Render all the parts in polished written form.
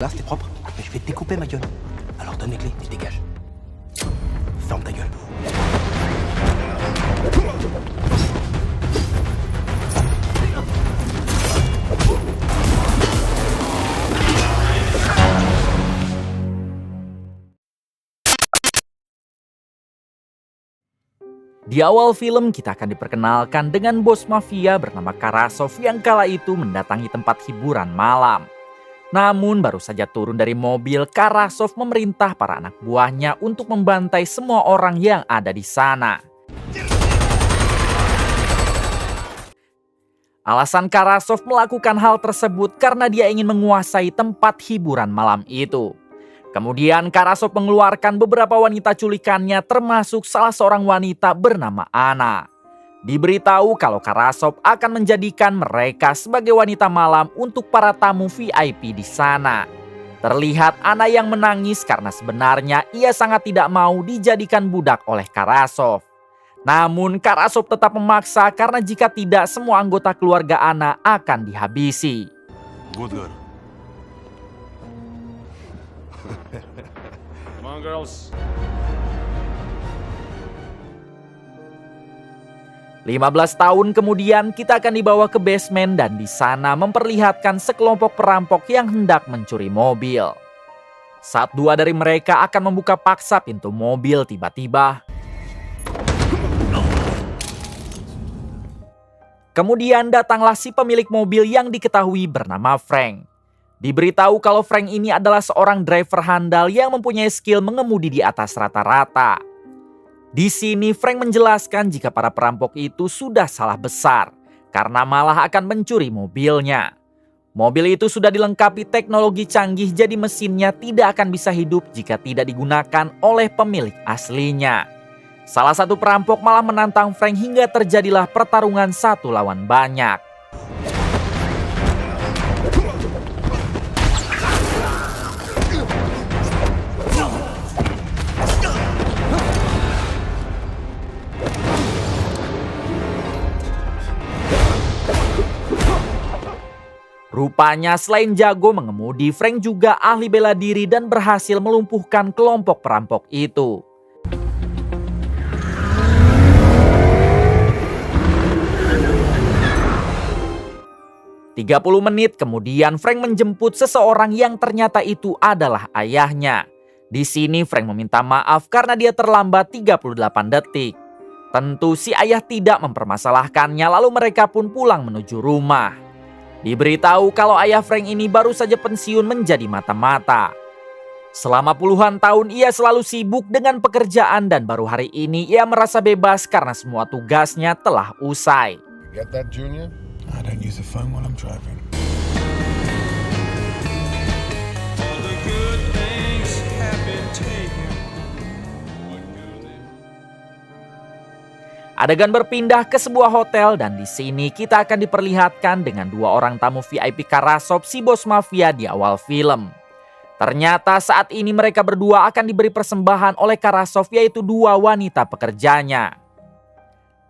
Là, c'était propre, mais je vais te découper ma gueule. Alors donne les clés et dégage. Ferme ta gueule. Di awal film kita akan diperkenalkan dengan bos mafia bernama Karasov yang kala itu mendatangi tempat hiburan malam. Namun baru saja turun dari mobil, Karasov memerintah para anak buahnya untuk membantai semua orang yang ada di sana. Alasan Karasov melakukan hal tersebut karena dia ingin menguasai tempat hiburan malam itu. Kemudian Karasov mengeluarkan beberapa wanita culikannya termasuk salah seorang wanita bernama Anna. Diberitahu kalau Karasov akan menjadikan mereka sebagai wanita malam untuk para tamu VIP di sana. Terlihat Anna yang menangis karena sebenarnya ia sangat tidak mau dijadikan budak oleh Karasov. Namun Karasov tetap memaksa karena jika tidak semua anggota keluarga Anna akan dihabisi. Good girl. Come on, girls. 15 tahun kemudian kita akan dibawa ke basement dan di sana memperlihatkan sekelompok perampok yang hendak mencuri mobil. Saat dua dari mereka akan membuka paksa pintu mobil, tiba-tiba kemudian datanglah si pemilik mobil yang diketahui bernama Frank. Diberitahu kalau Frank ini adalah seorang driver handal yang mempunyai skill mengemudi di atas rata-rata. Di sini Frank menjelaskan jika para perampok itu sudah salah besar karena malah akan mencuri mobilnya. Mobil itu sudah dilengkapi teknologi canggih jadi mesinnya tidak akan bisa hidup jika tidak digunakan oleh pemilik aslinya. Salah satu perampok malah menantang Frank hingga terjadilah pertarungan satu lawan banyak. Rupanya selain jago mengemudi, Frank juga ahli bela diri dan berhasil melumpuhkan kelompok perampok itu. "30 menit kemudian Frank menjemput seseorang yang ternyata itu adalah ayahnya. Di sini Frank meminta maaf karena dia terlambat 38 detik. Tentu si ayah tidak mempermasalahkannya lalu mereka pun pulang menuju rumah. Diberitahu kalau ayah Frank ini baru saja pensiun menjadi mata-mata. Selama puluhan tahun ia selalu sibuk dengan pekerjaan dan baru hari ini ia merasa bebas karena semua tugasnya telah usai. You get that, Junior? I don't use a phone while I'm driving. All the good things have been taken. What good is Adegan berpindah ke sebuah hotel dan di sini kita akan diperlihatkan dengan dua orang tamu VIP Karasov si bos mafia di awal film. Ternyata saat ini mereka berdua akan diberi persembahan oleh Karasov yaitu dua wanita pekerjanya.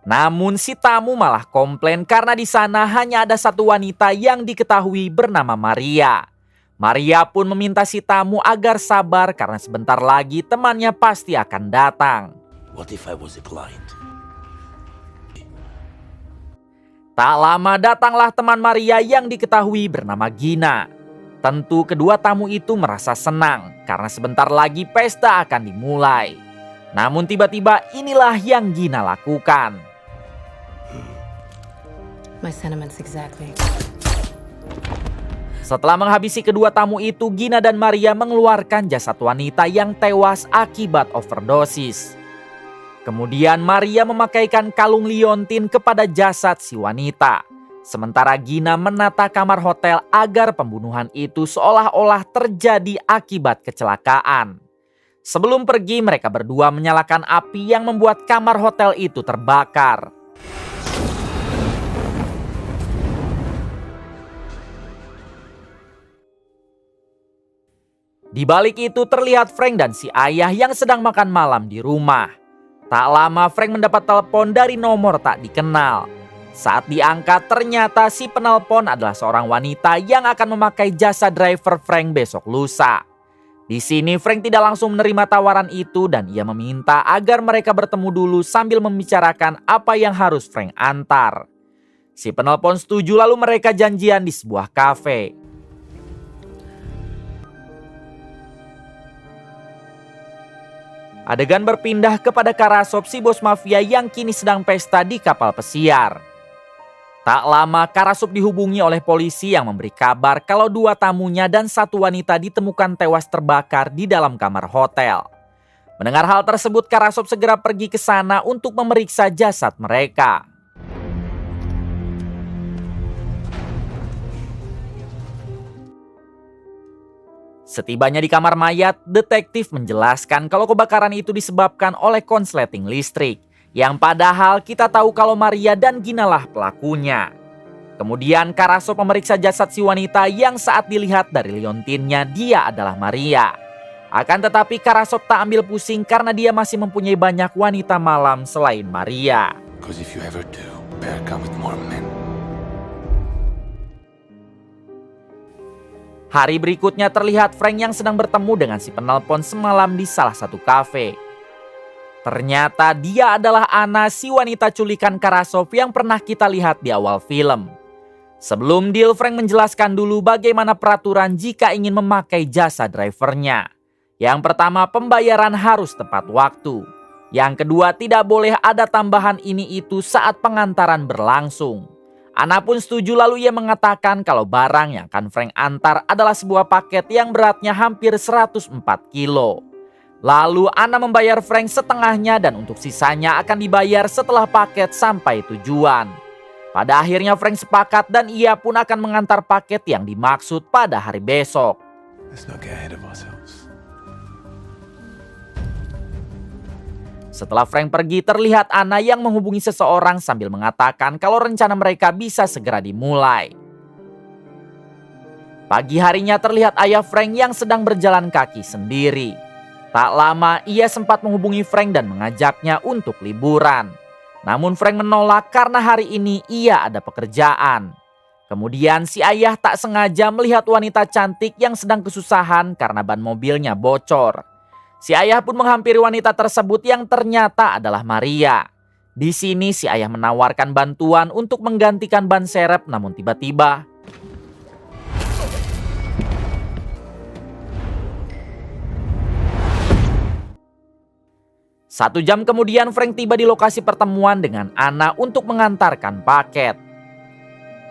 Namun si tamu malah komplain karena di sana hanya ada satu wanita yang diketahui bernama Maria. Maria pun meminta si tamu agar sabar karena sebentar lagi temannya pasti akan datang. What if I was a client? Tak lama datanglah teman Maria yang diketahui bernama Gina. Tentu kedua tamu itu merasa senang karena sebentar lagi pesta akan dimulai. Namun tiba-tiba inilah yang Gina lakukan. My sentiments exactly. Setelah menghabisi kedua tamu itu, Gina dan Maria mengeluarkan jasad wanita yang tewas akibat overdosis. Kemudian Maria memakaikan kalung liontin kepada jasad si wanita. Sementara Gina menata kamar hotel agar pembunuhan itu seolah-olah terjadi akibat kecelakaan. Sebelum pergi mereka berdua menyalakan api yang membuat kamar hotel itu terbakar. Di balik itu terlihat Frank dan si ayah yang sedang makan malam di rumah. Tak lama Frank mendapat telepon dari nomor tak dikenal. Saat diangkat, ternyata si penelpon adalah seorang wanita yang akan memakai jasa driver Frank besok lusa. Di sini Frank tidak langsung menerima tawaran itu dan ia meminta agar mereka bertemu dulu sambil membicarakan apa yang harus Frank antar. Si penelpon setuju lalu mereka janjian di sebuah kafe. Adegan berpindah kepada Karasov, si bos mafia yang kini sedang pesta di kapal pesiar. Tak lama Karasov dihubungi oleh polisi yang memberi kabar kalau 2 tamunya dan 1 wanita ditemukan tewas terbakar di dalam kamar hotel. Mendengar hal tersebut, Karasov segera pergi ke sana untuk memeriksa jasad mereka. Setibanya di kamar mayat, detektif menjelaskan kalau kebakaran itu disebabkan oleh konsleting listrik. Yang padahal kita tahu kalau Maria dan Gina lah pelakunya. Kemudian Karasov memeriksa jasad si wanita yang saat dilihat dari liontinnya dia adalah Maria. Akan tetapi Karasov tak ambil pusing karena dia masih mempunyai banyak wanita malam selain Maria. Because if you ever do, better come with more men. Hari berikutnya terlihat Frank yang sedang bertemu dengan si penelpon semalam di salah satu kafe. Ternyata dia adalah Anna, si wanita culikan Karasov yang pernah kita lihat di awal film. Sebelum deal, Frank menjelaskan dulu bagaimana peraturan jika ingin memakai jasa drivernya. Yang pertama, pembayaran harus tepat waktu. Yang kedua, tidak boleh ada tambahan ini itu saat pengantaran berlangsung. Anna pun setuju lalu ia mengatakan kalau barang yang akan Frank antar adalah sebuah paket yang beratnya hampir 104 kilo. Lalu Anna membayar Frank setengahnya dan untuk sisanya akan dibayar setelah paket sampai tujuan. Pada akhirnya Frank sepakat dan ia pun akan mengantar paket yang dimaksud pada hari besok. Let's not get ahead of ourselves. Setelah Frank pergi, terlihat Anna yang menghubungi seseorang sambil mengatakan kalau rencana mereka bisa segera dimulai. Pagi harinya terlihat ayah Frank yang sedang berjalan kaki sendiri. Tak lama ia sempat menghubungi Frank dan mengajaknya untuk liburan. Namun Frank menolak karena hari ini ia ada pekerjaan. Kemudian si ayah tak sengaja melihat wanita cantik yang sedang kesusahan karena ban mobilnya bocor. Si ayah pun menghampiri wanita tersebut yang ternyata adalah Maria. Di sini si ayah menawarkan bantuan untuk menggantikan ban serep, namun tiba-tiba 1 jam kemudian Frank tiba di lokasi pertemuan dengan Anna untuk mengantarkan paket.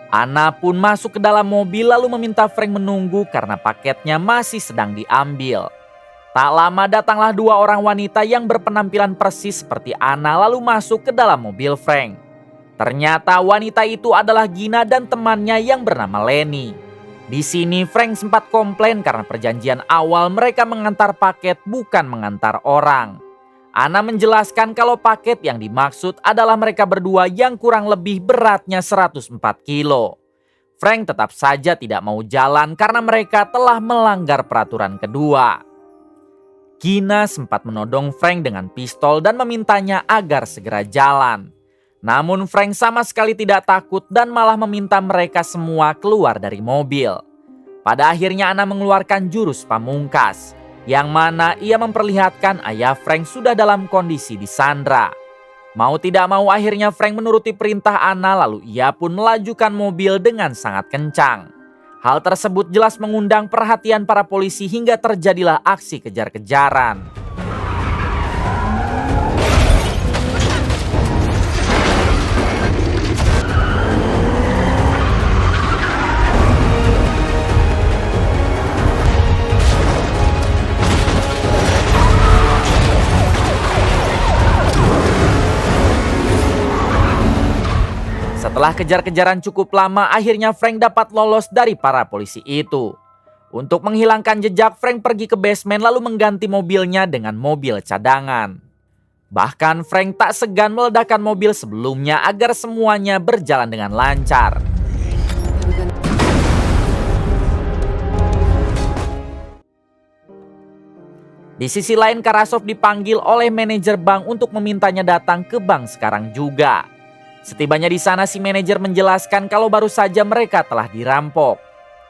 Anna pun masuk ke dalam mobil lalu meminta Frank menunggu karena paketnya masih sedang diambil. Tak lama datanglah 2 orang wanita yang berpenampilan persis seperti Anna lalu masuk ke dalam mobil Frank. Ternyata wanita itu adalah Gina dan temannya yang bernama Lenny. Di sini Frank sempat komplain karena perjanjian awal mereka mengantar paket bukan mengantar orang. Anna menjelaskan kalau paket yang dimaksud adalah mereka berdua yang kurang lebih beratnya 104 kilo. Frank tetap saja tidak mau jalan karena mereka telah melanggar peraturan kedua. Gina sempat menodong Frank dengan pistol dan memintanya agar segera jalan. Namun Frank sama sekali tidak takut dan malah meminta mereka semua keluar dari mobil. Pada akhirnya Anna mengeluarkan jurus pamungkas, yang mana ia memperlihatkan ayah Frank sudah dalam kondisi disandra. Mau tidak mau akhirnya Frank menuruti perintah Anna lalu ia pun melajukan mobil dengan sangat kencang. Hal tersebut jelas mengundang perhatian para polisi hingga terjadilah aksi kejar-kejaran. Setelah kejar-kejaran cukup lama, akhirnya Frank dapat lolos dari para polisi itu. Untuk menghilangkan jejak, Frank pergi ke basement lalu mengganti mobilnya dengan mobil cadangan. Bahkan Frank tak segan meledakkan mobil sebelumnya agar semuanya berjalan dengan lancar. Di sisi lain, Karasov dipanggil oleh manajer bank untuk memintanya datang ke bank sekarang juga. Setibanya di sana si manajer menjelaskan kalau baru saja mereka telah dirampok.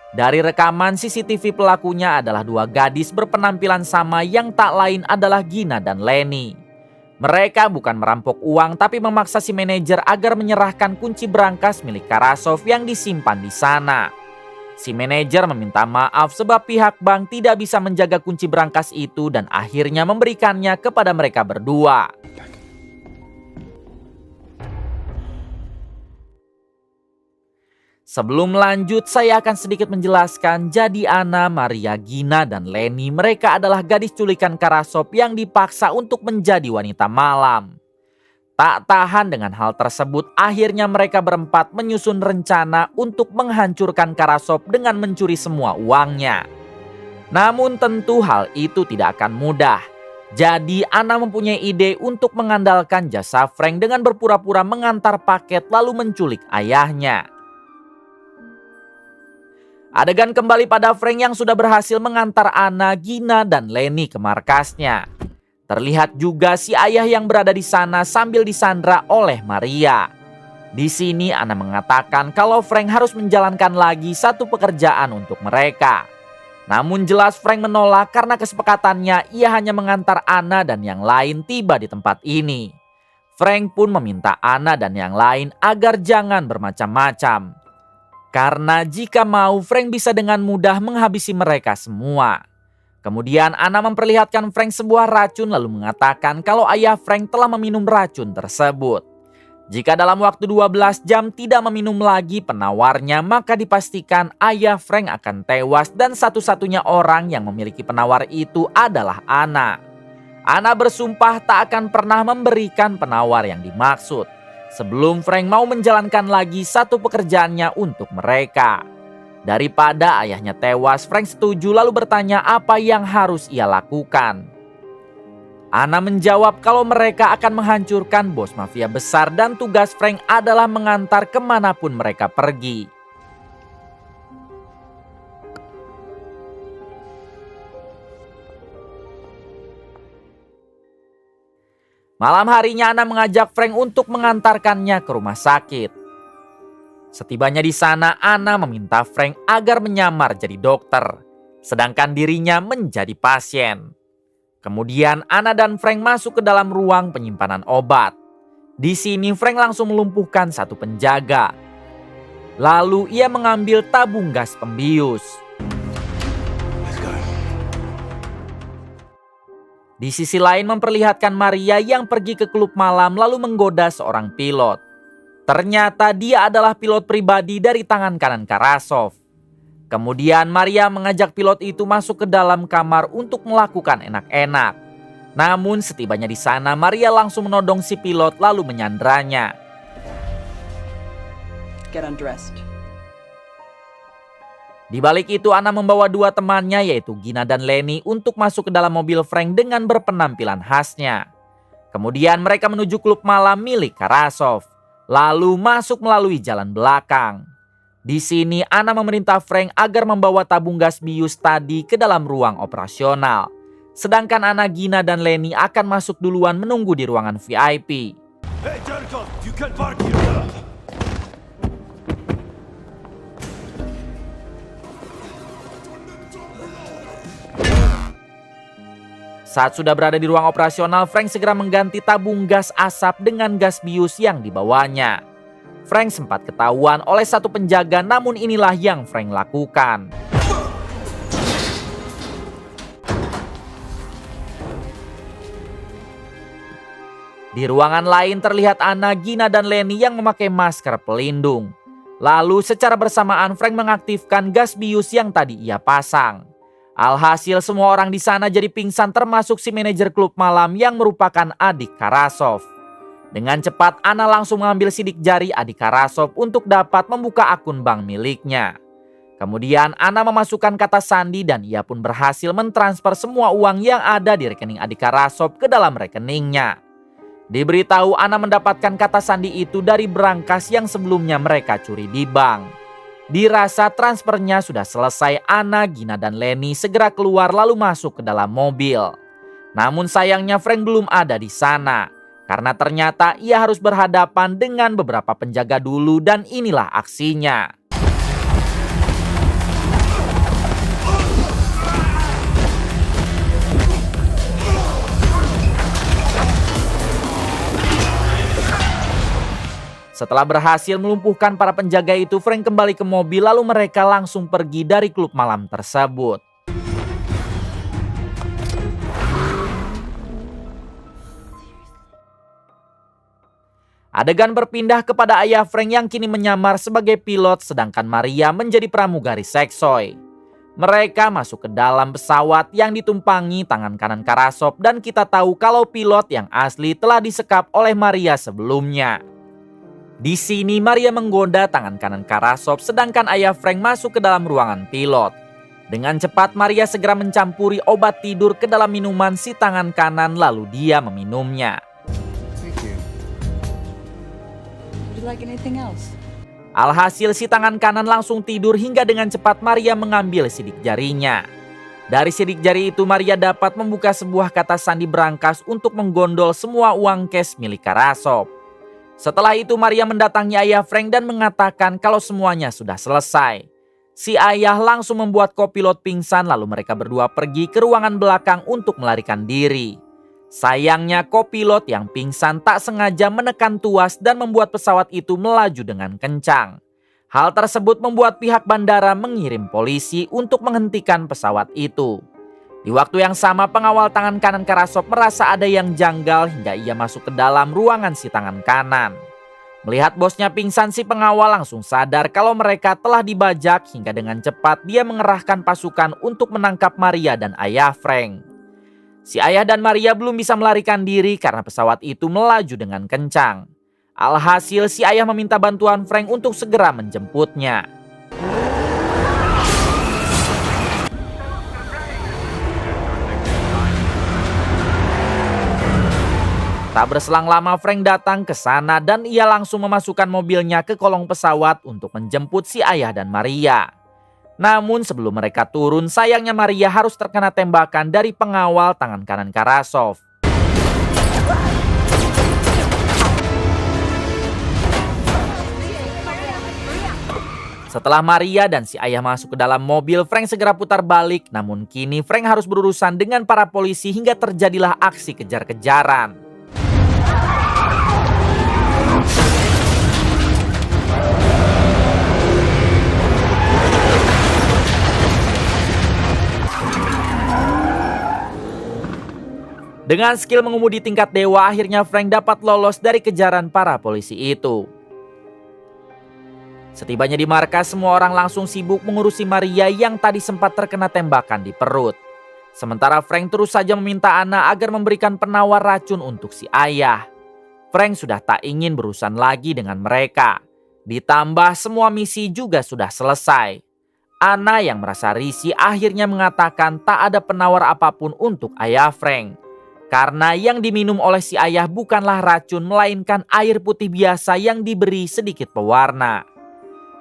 Dari rekaman CCTV pelakunya adalah dua gadis berpenampilan sama yang tak lain adalah Gina dan Lenny. Mereka bukan merampok uang tapi memaksa si manajer agar menyerahkan kunci berangkas milik Karasov yang disimpan di sana. Si manajer meminta maaf sebab pihak bank tidak bisa menjaga kunci berangkas itu dan akhirnya memberikannya kepada mereka berdua. Sebelum lanjut, saya akan sedikit menjelaskan jadi Anna, Maria, Gina, dan Lenny mereka adalah gadis culikan Karasov yang dipaksa untuk menjadi wanita malam. Tak tahan dengan hal tersebut, akhirnya mereka berempat menyusun rencana untuk menghancurkan Karasov dengan mencuri semua uangnya. Namun tentu hal itu tidak akan mudah. Jadi Anna mempunyai ide untuk mengandalkan jasa Frank dengan berpura-pura mengantar paket lalu menculik ayahnya. Adegan kembali pada Frank yang sudah berhasil mengantar Anna, Gina, dan Lenny ke markasnya. Terlihat juga si ayah yang berada di sana sambil disandra oleh Maria. Di sini Anna mengatakan kalau Frank harus menjalankan lagi satu pekerjaan untuk mereka. Namun jelas Frank menolak karena kesepakatannya ia hanya mengantar Anna dan yang lain tiba di tempat ini. Frank pun meminta Anna dan yang lain agar jangan bermacam-macam. Karena jika mau, Frank bisa dengan mudah menghabisi mereka semua. Kemudian Anna memperlihatkan Frank sebuah racun lalu mengatakan kalau ayah Frank telah meminum racun tersebut. Jika dalam waktu 12 jam tidak meminum lagi penawarnya, maka dipastikan ayah Frank akan tewas dan satu-satunya orang yang memiliki penawar itu adalah Anna. Anna bersumpah tak akan pernah memberikan penawar yang dimaksud. Sebelum Frank mau menjalankan lagi satu pekerjaannya untuk mereka. Daripada ayahnya tewas, Frank setuju lalu bertanya apa yang harus ia lakukan. Anna menjawab kalau mereka akan menghancurkan bos mafia besar dan tugas Frank adalah mengantar kemanapun mereka pergi. Malam harinya Anna mengajak Frank untuk mengantarkannya ke rumah sakit. Setibanya di sana, Anna meminta Frank agar menyamar jadi dokter, sedangkan dirinya menjadi pasien. Kemudian Anna dan Frank masuk ke dalam ruang penyimpanan obat. Di sini Frank langsung melumpuhkan satu penjaga. Lalu ia mengambil tabung gas pembius. Di sisi lain memperlihatkan Maria yang pergi ke klub malam lalu menggoda seorang pilot. Ternyata dia adalah pilot pribadi dari tangan kanan Karasov. Kemudian Maria mengajak pilot itu masuk ke dalam kamar untuk melakukan enak-enak. Namun setibanya di sana Maria langsung menodong si pilot lalu menyandranya. Get undressed. Di balik itu Anna membawa dua temannya yaitu Gina dan Lenny untuk masuk ke dalam mobil Frank dengan berpenampilan khasnya. Kemudian mereka menuju klub malam milik Karasov, lalu masuk melalui jalan belakang. Di sini Anna memerintah Frank agar membawa tabung gas bius tadi ke dalam ruang operasional. Sedangkan Anna, Gina, dan Lenny akan masuk duluan menunggu di ruangan VIP. Hey, Jerkov, you can park here. Saat sudah berada di ruang operasional, Frank segera mengganti tabung gas asap dengan gas bius yang dibawanya. Frank sempat ketahuan oleh satu penjaga, namun inilah yang Frank lakukan. Di ruangan lain terlihat Anna, Gina, dan Lenny yang memakai masker pelindung. Lalu secara bersamaan Frank mengaktifkan gas bius yang tadi ia pasang. Alhasil semua orang di sana jadi pingsan termasuk si manajer klub malam yang merupakan adik Karasov. Dengan cepat Anna langsung mengambil sidik jari adik Karasov untuk dapat membuka akun bank miliknya. Kemudian Anna memasukkan kata sandi dan ia pun berhasil mentransfer semua uang yang ada di rekening adik Karasov ke dalam rekeningnya. Diberitahu Anna mendapatkan kata sandi itu dari berangkas yang sebelumnya mereka curi di bank. Dirasa transfernya sudah selesai, Anna, Gina, dan Lenny segera keluar lalu masuk ke dalam mobil. Namun sayangnya Frank belum ada di sana. Karena ternyata ia harus berhadapan dengan beberapa penjaga dulu dan inilah aksinya. Setelah berhasil melumpuhkan para penjaga itu, Frank kembali ke mobil lalu mereka langsung pergi dari klub malam tersebut. Adegan berpindah kepada ayah Frank yang kini menyamar sebagai pilot sedangkan Maria menjadi pramugari seksoi. Mereka masuk ke dalam pesawat yang ditumpangi tangan kanan Karasov dan kita tahu kalau pilot yang asli telah disekap oleh Maria sebelumnya. Di sini Maria menggoda tangan kanan Karasov sedangkan ayah Frank masuk ke dalam ruangan pilot. Dengan cepat Maria segera mencampuri obat tidur ke dalam minuman si tangan kanan lalu dia meminumnya. Like anything else? Alhasil si tangan kanan langsung tidur hingga dengan cepat Maria mengambil sidik jarinya. Dari sidik jari itu Maria dapat membuka sebuah kata sandi berangkas untuk menggondol semua uang cash milik Karasov. Setelah itu Maria mendatangi ayah Frank dan mengatakan kalau semuanya sudah selesai. Si ayah langsung membuat kopilot pingsan lalu mereka berdua pergi ke ruangan belakang untuk melarikan diri. Sayangnya kopilot yang pingsan tak sengaja menekan tuas dan membuat pesawat itu melaju dengan kencang. Hal tersebut membuat pihak bandara mengirim polisi untuk menghentikan pesawat itu. Di waktu yang sama pengawal tangan kanan Karasov merasa ada yang janggal hingga ia masuk ke dalam ruangan si tangan kanan. Melihat bosnya pingsan si pengawal langsung sadar kalau mereka telah dibajak hingga dengan cepat dia mengerahkan pasukan untuk menangkap Maria dan ayah Frank. Si ayah dan Maria belum bisa melarikan diri karena pesawat itu melaju dengan kencang. Alhasil si ayah meminta bantuan Frank untuk segera menjemputnya. Tak berselang lama Frank datang ke sana dan ia langsung memasukkan mobilnya ke kolong pesawat untuk menjemput si ayah dan Maria. Namun sebelum mereka turun, sayangnya Maria harus terkena tembakan dari pengawal tangan kanan Karasov. Setelah Maria dan si ayah masuk ke dalam mobil, Frank segera putar balik. Namun kini Frank harus berurusan dengan para polisi hingga terjadilah aksi kejar-kejaran. Dengan skill mengemudi tingkat dewa, akhirnya Frank dapat lolos dari kejaran para polisi itu. Setibanya di markas, semua orang langsung sibuk mengurusi Maria yang tadi sempat terkena tembakan di perut. Sementara Frank terus saja meminta Anna agar memberikan penawar racun untuk si ayah. Frank sudah tak ingin berurusan lagi dengan mereka. Ditambah semua misi juga sudah selesai. Anna yang merasa risih akhirnya mengatakan tak ada penawar apapun untuk ayah Frank. Karena yang diminum oleh si ayah bukanlah racun melainkan air putih biasa yang diberi sedikit pewarna.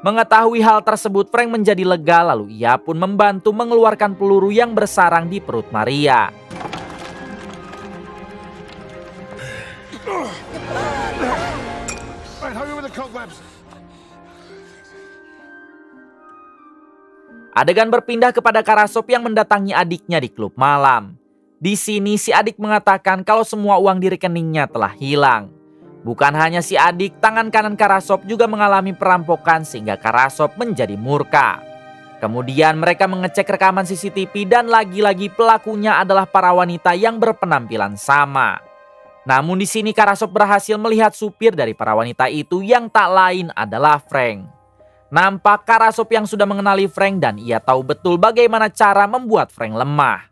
Mengetahui hal tersebut Frank menjadi lega lalu ia pun membantu mengeluarkan peluru yang bersarang di perut Maria. Adegan berpindah kepada Karasov yang mendatangi adiknya di klub malam. Di sini si adik mengatakan kalau semua uang di rekeningnya telah hilang. Bukan hanya si adik, tangan kanan Karasov juga mengalami perampokan sehingga Karasov menjadi murka. Kemudian mereka mengecek rekaman CCTV dan lagi-lagi pelakunya adalah para wanita yang berpenampilan sama. Namun di sini Karasov berhasil melihat supir dari para wanita itu yang tak lain adalah Frank. Nampak Karasov yang sudah mengenali Frank dan ia tahu betul bagaimana cara membuat Frank lemah.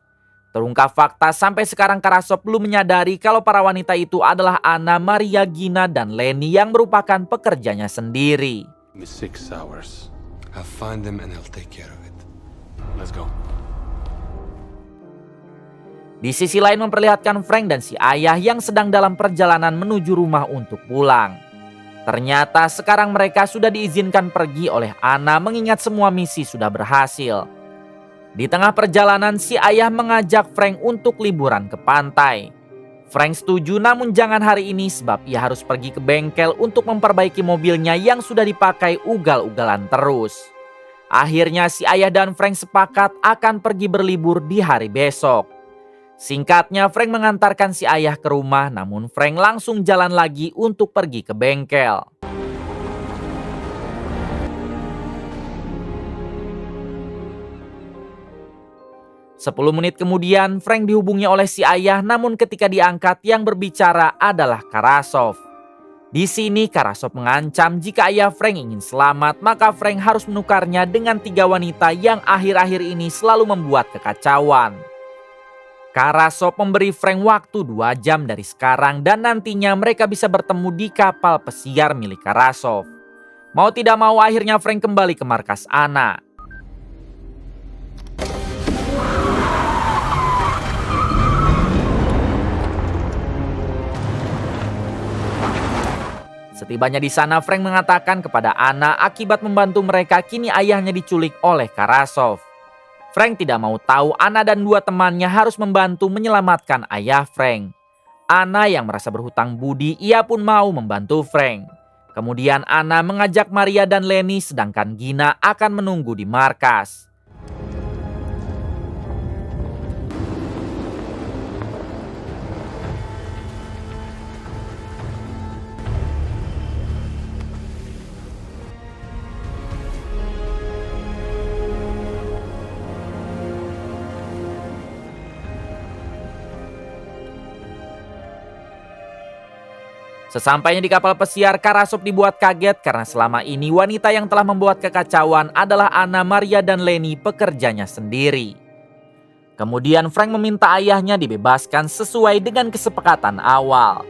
Terungkap fakta sampai sekarang Karasov belum menyadari kalau para wanita itu adalah Anna, Maria, Gina, dan Leni yang merupakan pekerjanya sendiri. 6 hours. I'll find them and I'll take care of it. Let's go. Di sisi lain memperlihatkan Frank dan si ayah yang sedang dalam perjalanan menuju rumah untuk pulang. Ternyata sekarang mereka sudah diizinkan pergi oleh Anna mengingat semua misi sudah berhasil. Di tengah perjalanan si ayah mengajak Frank untuk liburan ke pantai. Frank setuju, namun jangan hari ini sebab ia harus pergi ke bengkel untuk memperbaiki mobilnya yang sudah dipakai ugal-ugalan terus. Akhirnya si ayah dan Frank sepakat akan pergi berlibur di hari besok. Singkatnya, Frank mengantarkan si ayah ke rumah, namun Frank langsung jalan lagi untuk pergi ke bengkel. Sepuluh menit kemudian, Frank dihubungi oleh si ayah, namun ketika diangkat yang berbicara adalah Karasov. Di sini Karasov mengancam jika ayah Frank ingin selamat, maka Frank harus menukarnya dengan 3 wanita yang akhir-akhir ini selalu membuat kekacauan. Karasov memberi Frank waktu 2 jam dari sekarang dan nantinya mereka bisa bertemu di kapal pesiar milik Karasov. Mau tidak mau akhirnya Frank kembali ke markas Anna. Setibanya di sana, Frank mengatakan kepada Anna akibat membantu mereka kini ayahnya diculik oleh Karasov. Frank tidak mau tahu Anna dan 2 temannya harus membantu menyelamatkan ayah Frank. Anna yang merasa berhutang budi, ia pun mau membantu Frank. Kemudian Anna mengajak Maria dan Lenny sedangkan Gina akan menunggu di markas. Sesampainya di kapal pesiar, Karasov dibuat kaget karena selama ini wanita yang telah membuat kekacauan adalah Anna, Maria, dan Lenny, pekerjanya sendiri. Kemudian Frank meminta ayahnya dibebaskan sesuai dengan kesepakatan awal.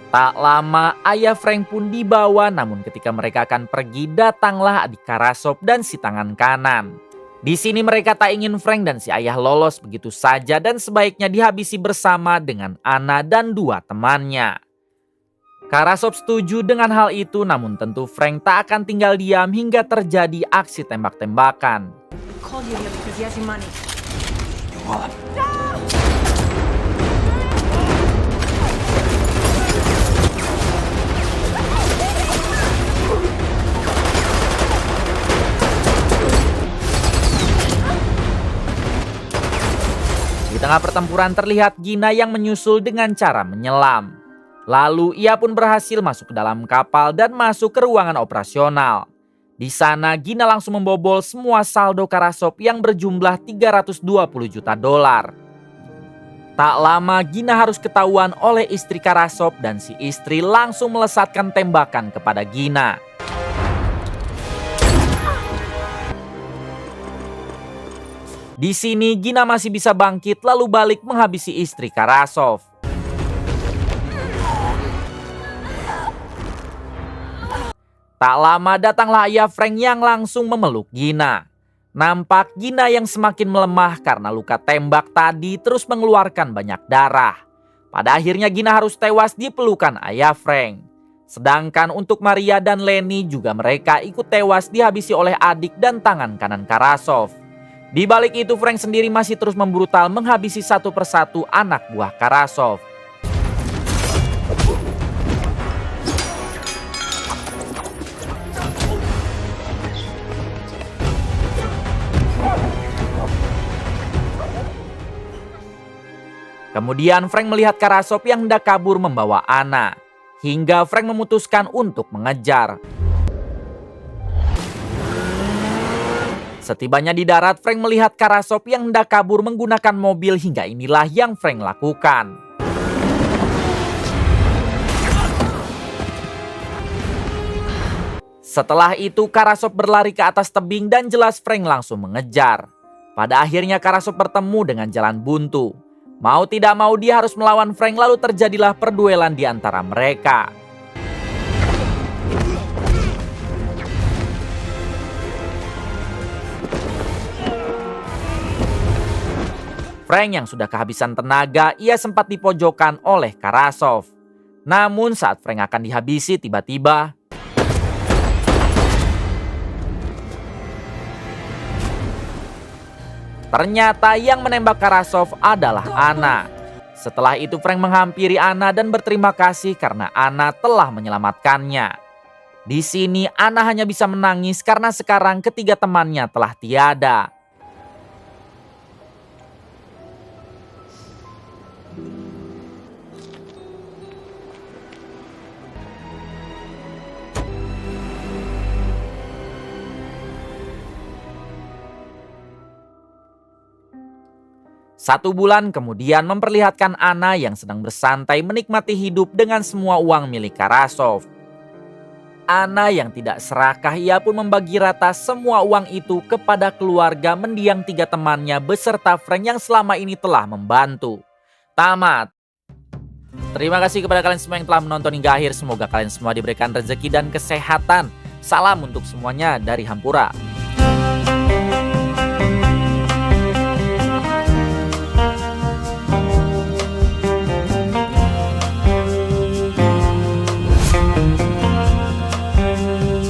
Tak lama ayah Frank pun dibawa, namun ketika mereka akan pergi datanglah adik Karasov dan si tangan kanan. Di sini mereka tak ingin Frank dan si ayah lolos begitu saja dan sebaiknya dihabisi bersama dengan Anna dan 2 temannya. Karasov setuju dengan hal itu, namun tentu Frank tak akan tinggal diam hingga terjadi aksi tembak-tembakan. Call Yulia because he has your money. Di tengah pertempuran terlihat Gina yang menyusul dengan cara menyelam. Lalu ia pun berhasil masuk ke dalam kapal dan masuk ke ruangan operasional. Di sana Gina langsung membobol semua saldo Karasov yang berjumlah $320 juta. Tak lama Gina harus ketahuan oleh istri Karasov dan si istri langsung melesatkan tembakan kepada Gina. Di sini Gina masih bisa bangkit lalu balik menghabisi istri Karasov. Tak lama datanglah ayah Frank yang langsung memeluk Gina. Nampak Gina yang semakin melemah karena luka tembak tadi terus mengeluarkan banyak darah. Pada akhirnya Gina harus tewas di pelukan ayah Frank. Sedangkan untuk Maria dan Lenny juga mereka ikut tewas dihabisi oleh adik dan tangan kanan Karasov. Di balik itu Frank sendiri masih terus membrutal menghabisi satu persatu anak buah Karasov. Kemudian Frank melihat Karasov yang hendak kabur membawa Anna. Hingga Frank memutuskan untuk mengejar. Setibanya di darat, Frank melihat Karasov yang hendak kabur menggunakan mobil hingga inilah yang Frank lakukan. Setelah itu Karasov berlari ke atas tebing dan jelas Frank langsung mengejar. Pada akhirnya Karasov bertemu dengan jalan buntu. Mau tidak mau dia harus melawan Frank lalu terjadilah perduelan di antara mereka. Frank yang sudah kehabisan tenaga, ia sempat dipojokkan oleh Karasov. Namun saat Frank akan dihabisi tiba-tiba ternyata yang menembak Karasov adalah Anna. Setelah itu Frank menghampiri Anna dan berterima kasih karena Anna telah menyelamatkannya. Di sini Anna hanya bisa menangis karena sekarang ketiga temannya telah tiada. Satu bulan kemudian memperlihatkan Anna yang sedang bersantai menikmati hidup dengan semua uang milik Karasov. Anna yang tidak serakah, ia pun membagi rata semua uang itu kepada keluarga mendiang tiga temannya beserta Frank yang selama ini telah membantu. Tamat. Terima kasih kepada kalian semua yang telah menonton hingga akhir. Semoga kalian semua diberikan rezeki dan kesehatan. Salam untuk semuanya dari Hampura.